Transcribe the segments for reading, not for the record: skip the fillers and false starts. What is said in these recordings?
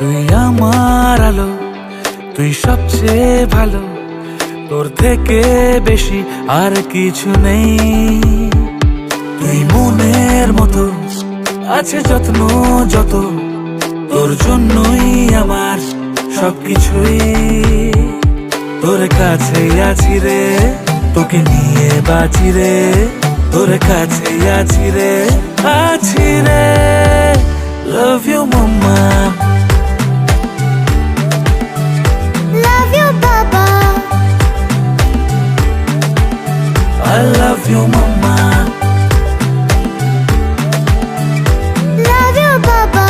তুই আমার আলো, তুই সবচেয়ে ভালো, তোর থেকে বেশি আর কিছু নেই। তুই মনের মতো আছে যত্ন যত, তোর জন্যই আমার সবকিছুই। তোর কাছে আছি রে, তোকে নিয়ে বাঁচি রে, তোর কাছে আছি রে, আছি রে। Love you mama, Love you, Baba. I love you mama. Love you, Baba.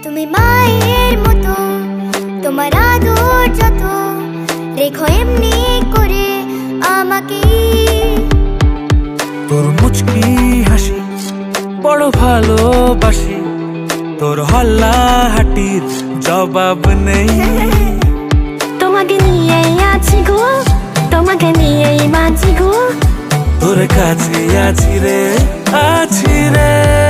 তুমি মায়ের মতো, তোমার আদর যত, রেখো এমনি করে আমাকে। তোর মুচকি হাসি বড় ভালোবাসি, তোর হল্লা হাটির জবাব নেই। তোমাকে নিয়েই আছি গো, তোমাকে নিয়েই বাঁচি গো। তোর কাছে আছি রে, আছি রে।